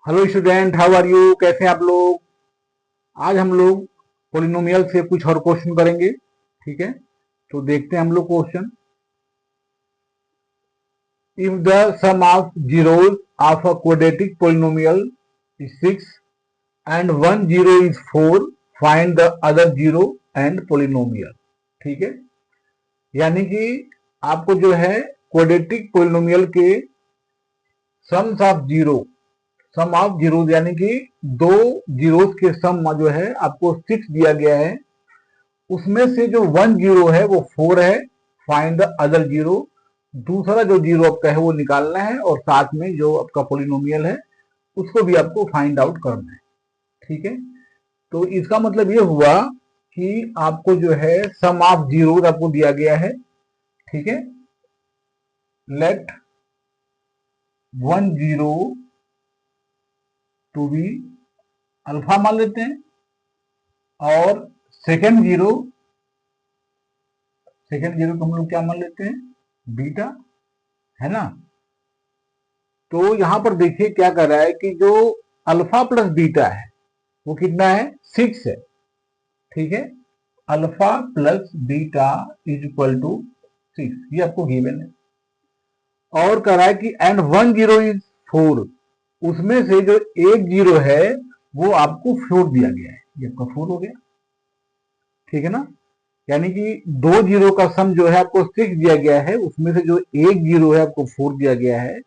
Hello student, how are you? कैसे हैं आप लोग? आज हम लोग पोलिनोमियल से कुछ और क्वेश्चन करेंगे। ठीक है, तो देखते हैं हम लोग question. If the sum of zeros of a quadratic polynomial is 6 and one zero is 4, find the other zero and polynomial. ठीक है, यानी कि आपको जो है क्वाड्रेटिक पोलिनोमियल के sums of zero, sum of zeros यानी कि दो जीरोज के सम जो है आपको 6 दिया गया है। उसमें से जो वन जीरो है वो 4 है। फाइंड द अदर जीरो, दूसरा जो जीरो आपका है वो निकालना है, और साथ में जो आपका पोलिनोमियल है उसको भी आपको फाइंड आउट करना है। ठीक है, तो इसका मतलब ये हुआ कि आपको जो है सम ऑफ जीरोज आपको दिया गया है। ठीक है, let one zero to be alpha मान लेते हैं, और सेकेंड जीरो को हम लोग क्या मान लेते हैं? बीटा, है ना। तो यहां पर देखिए क्या कर रहा है कि जो अल्फा प्लस बीटा है वो कितना है? 6 है। ठीक है, alpha plus beta is equal to 6, ये आपको गिवन है। और कह रहा है कि एंड वन जीरो इज 4, उसमें से जो एक जीरो है वो आपको 4 दिया गया है, ये आपका 4 हो गया। ठीक है ना, यानी कि दो जीरो का सम जो है आपको 6 दिया गया है, उसमें से जो एक जीरो है आपको 4 दिया गया है।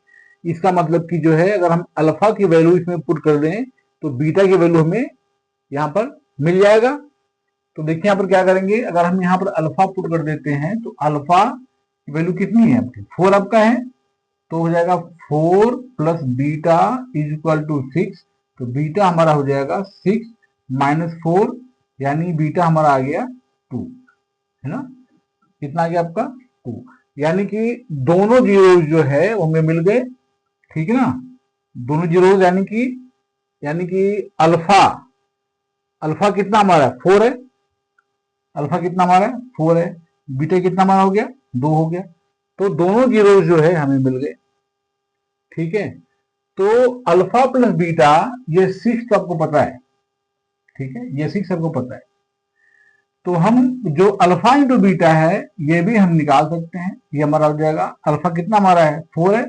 इसका मतलब कि जो है अगर हम अल्फा की वैल्यू इसमें पुट कर दें तो बीटा की वैल्यू हमें यहाँ पर मिल जाएगा। तो देखिए यहाँ पर क्या करेंगे, अगर हम यहाँ पर अल्फा पुट कर देते हैं तो अल्फा की वैल्यू कितनी है आपकी? 4 आपका है, तो हो जाएगा 4 plus beta is equal to 6। तो बीटा हमारा हो जाएगा 6 माइनस 4, यानी बीटा हमारा आ गया 2, है ना। कितना आ गया आपका? 2, यानी कि दोनों जीरो जो है वो हमें मिल गए। ठीक है ना, दोनों जीरो यानी कि अल्फा अल्फा कितना हमारा? 4 है। अल्फा कितना हमारा? 4 है। बीटा कितना हमारा हो गया? 2 हो गया। तो दोनों जीरो जो है हमें मिल गए। ठीक है, तो अल्फा प्लस बीटा, ये 6 तो आपको पता है। ठीक है, ये 6 आपको पता है। तो हम जो अल्फा इंटू बीटा है ये भी हम निकाल सकते हैं। ये हमारा हो जाएगा, अल्फा कितना हमारा है? 4 है,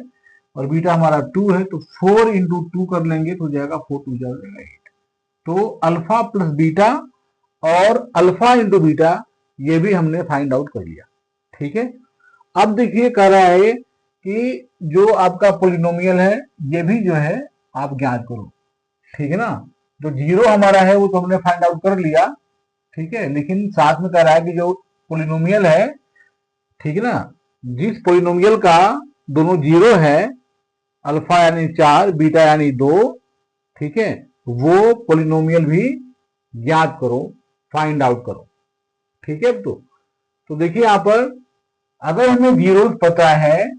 और बीटा हमारा 2 है, तो 4 इंटू 2 कर लेंगे तो हो जाएगा 4 2 जाएगा 8। तो अल्फा प्लस बीटा और अल्फा इंटू बीटा ये भी हमने फाइंड आउट कर लिया। ठीक है, अब देखिए कह रहा है कि जो आपका पोलिनोमियल है ये भी जो है आप ज्ञात करो। ठीक है ना, जो जीरो हमारा है वो तो हमने फाइंड आउट कर लिया। ठीक है, लेकिन साथ में कह रहा है कि जो पोलिनोमियल है, ठीक है ना, जिस पोलिनोमियल का दोनों जीरो है, अल्फा यानी 4, बीटा यानी 2, ठीक है, वो पोलिनोमियल भी ज्ञात करो, फाइंड आउट करो। ठीक है, तो देखिए यहां पर अगर हमें जीरो पता है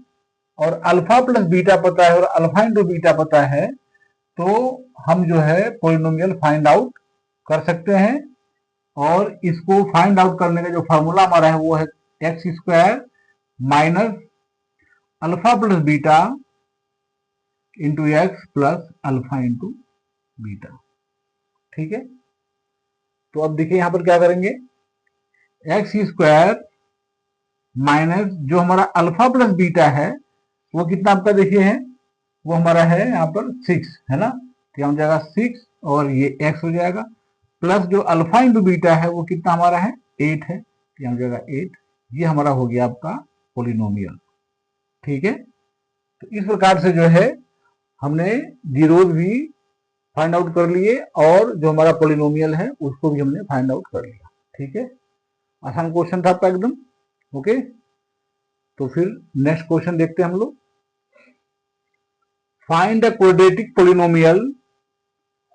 और अल्फा प्लस बीटा पता है और अल्फा इंटू बीटा पता है, तो हम जो है पोलिनोमियल फाइंड आउट कर सकते हैं। और इसको फाइंड आउट करने का जो फॉर्मूला हमारा है वो है x square minus alpha plus beta into x plus alpha into beta. ठीक है, तो अब देखिए यहां पर क्या करेंगे, एक्स स्क्वायर माइनस जो हमारा अल्फा प्लस बीटा है वो कितना आपका देखिए है, वो हमारा है यहाँ पर 6, है ना। तो यहाँ हो जाएगा 6 और ये एक्स हो जाएगा, प्लस जो अल्फा इंटू बीटा है वो कितना हमारा है? 8 है, तो यहाँ हो जाएगा 8। ये हमारा हो गया आपका पोलिनोमियल। ठीक है, तो इस प्रकार से जो है हमने जीरोज भी फाइंड आउट कर लिए और जो हमारा पोलिनोमियल है उसको भी हमने फाइंड आउट कर लिया। ठीक है, आसान क्वेश्चन था आपका एकदम। ओके, तो फिर नेक्स्ट क्वेश्चन देखते हैं हम लोग। Find a quadratic polynomial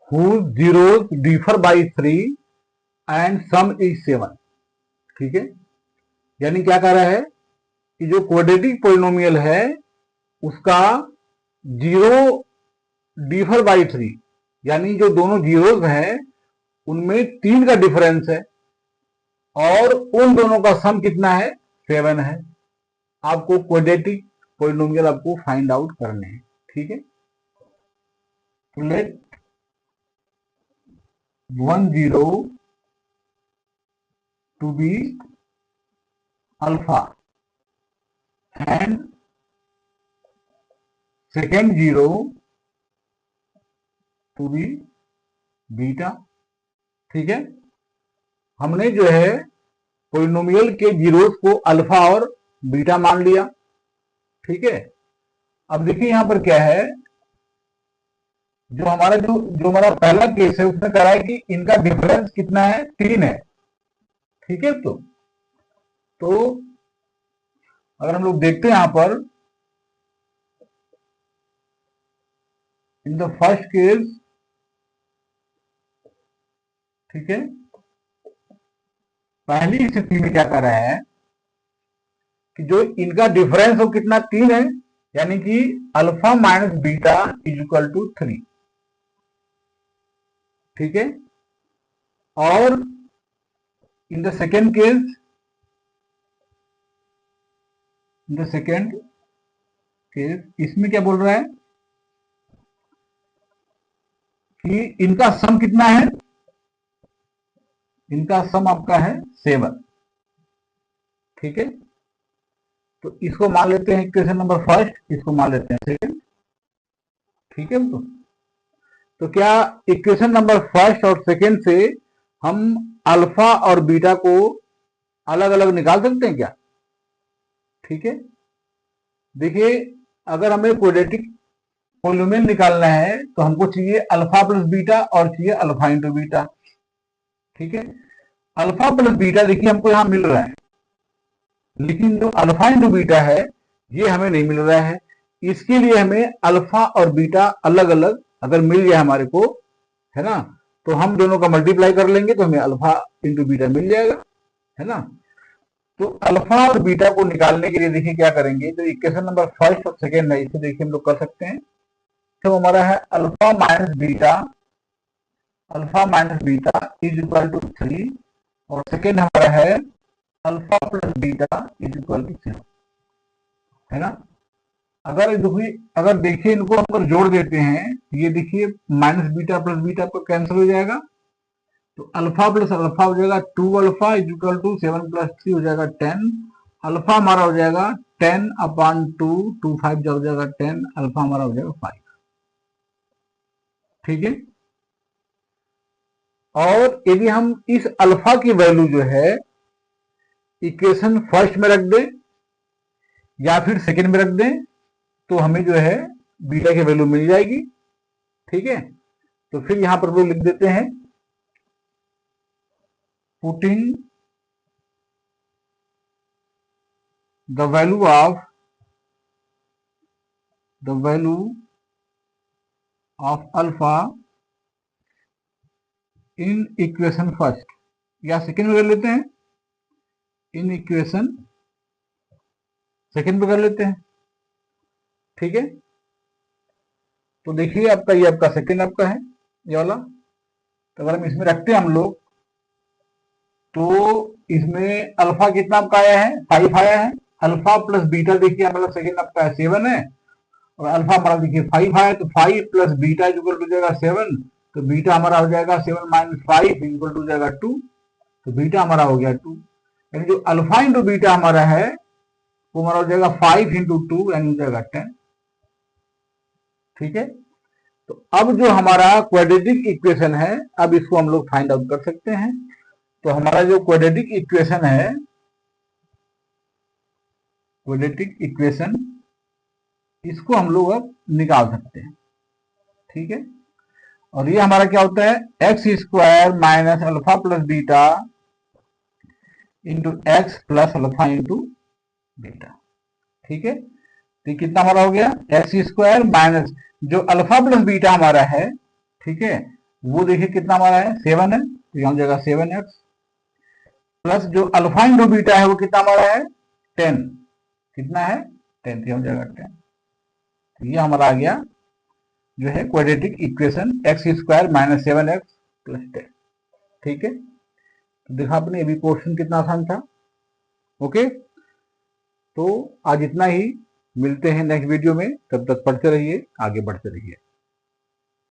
whose zeros differ by 3 and sum is 7। ठीक है, यानी क्या कह रहा है कि जो क्वाड्रेटिक पोलिनोमियल है उसका जीरो डिफर बाई 3, यानी जो दोनों जीरोज हैं उनमें 3 का डिफरेंस है, और उन दोनों का सम कितना है? 7 है। आपको क्वाड्रेटिक पोलिनोमियल आपको फाइंड आउट करने हैं। ठीक है, to let 1 0 to be alpha and second 0 to be beta. ठीक है, हमने जो है पोलिनोमियल के जीरोस को अल्फा और बीटा मान लिया। ठीक है, अब देखिए यहां पर क्या है, जो हमारा पहला केस है उसने कहा है कि इनका डिफरेंस कितना है, 3 है। ठीक है, तो अगर हम लोग देखते हैं यहां पर, इन द फर्स्ट केस, ठीक है, पहली स्थिति में क्या कर रहा है कि जो इनका डिफरेंस हो कितना, 3 है, यानी कि alpha minus beta is equal to 3। ठीक है, और इन द सेकेंड केस, इसमें क्या बोल रहा है कि इनका सम कितना है, इनका सम आपका है 7। ठीक है, तो इसको मान लेते हैं इक्वेशन नंबर फर्स्ट, इसको मान लेते हैं सेकंड। ठीक है, तो क्या इक्वेशन नंबर फर्स्ट और सेकंड से हम अल्फा और बीटा को अलग अलग निकाल सकते हैं क्या? ठीक है, देखिए अगर हमें क्वाड्रेटिक पोलिनोमियल निकालना है तो हमको चाहिए अल्फा प्लस बीटा और चाहिए अल्फा इंटू बीटा। ठीक है, अल्फा प्लस बीटा देखिए हमको यहां मिल रहा है, लेकिन जो अल्फा इंटू बीटा है ये हमें नहीं मिल रहा है। इसके लिए हमें अल्फा और बीटा अलग अलग अगर मिल जाए हमारे को, है ना, तो हम दोनों का मल्टीप्लाई कर लेंगे तो हमें अल्फा इंटू बीटा मिल जाएगा, है ना। तो अल्फा और बीटा को निकालने के लिए देखिए क्या करेंगे, जो इक्वेशन नंबर फर्स्ट और सेकेंड है इसे देखिए हम लोग कर सकते हैं। तो हमारा है alpha minus beta is equal to 3 और सेकेंड हमारा है alpha plus beta is equal to 0, है ना। अगर देखिए इनको हम अगर जोड़ देते हैं, ये देखिए माइनस बीटा प्लस बीटा पर कैंसिल हो जाएगा, तो अल्फा प्लस अल्फा हो जाएगा 2 alpha is equal to 7 plus 3 हो जाएगा 10। अल्फा हमारा हो जाएगा 10 अपॉन 2, 2 5 हो जाएगा 10, अल्फा हमारा हो जाएगा 5। ठीक है, और यदि हम इस अल्फा की वैल्यू जो है इक्वेशन फर्स्ट में रख दें या फिर सेकेंड में रख दें तो हमें जो है बीटा की वैल्यू मिल जाएगी। ठीक है, तो फिर यहां पर वो लिख देते हैं, putting the value of alpha in equation first, या सेकेंड में कर लेते हैं, इन इक्वेशन सेकेंड में कर लेते हैं। ठीक है, तो देखिए आपका ये आपका सेकेंड आपका है ये वाला, तो अगर हम इसमें रखते हैं हम लोग तो इसमें अल्फा कितना आपका आया है, 5 आया है। अल्फा प्लस बीटा देखिए हमारा सेकेंड आपका 7 है और अल्फा हमारा देखिए 5 आया, तो 5 प्लस बीटा इक्वल टू जाएगा 7, तो बीटा हमारा हो जाएगा 7 माइनस 5 इक्वल टू जाएगा 2, तो बीटा हमारा हो गया 2। यानी जो अल्फा इंटू बीटा हमारा है वो हमारा हो जाएगा 5 इंटू 2 यानी हो जाएगा 10। ठीक है, तो अब जो हमारा क्वाड्रेटिक इक्वेशन है, अब इसको हम लोग फाइंड आउट कर सकते हैं। तो हमारा जो क्वाड्रेटिक इक्वेशन इसको हम लोग अब निकाल सकते हैं। ठीक है, और ये हमारा क्या होता है, x square minus alpha plus beta into x plus alpha into beta. ठीक है, तो कितना हमारा हो गया, एक्स स्क्वायर माइनस जो अल्फा प्लस बीटा हमारा है, ठीक है, वो देखिए कितना हमारा है, 7 है, तो यहां हो जाएगा 7x प्लस जो अल्फा इंटू बीटा है वो कितना हमारा है, 10, कितना है 10, तो हो जाएगा 10। तो ये हमारा आ गया जो है quadratic equation x square minus 7x plus 10। ठीक है, तो देखा आपने अभी क्वेश्चन कितना आसान था। ओके, तो आज इतना ही, मिलते हैं नेक्स्ट वीडियो में, तब तक पढ़ते रहिए, आगे बढ़ते रहिए।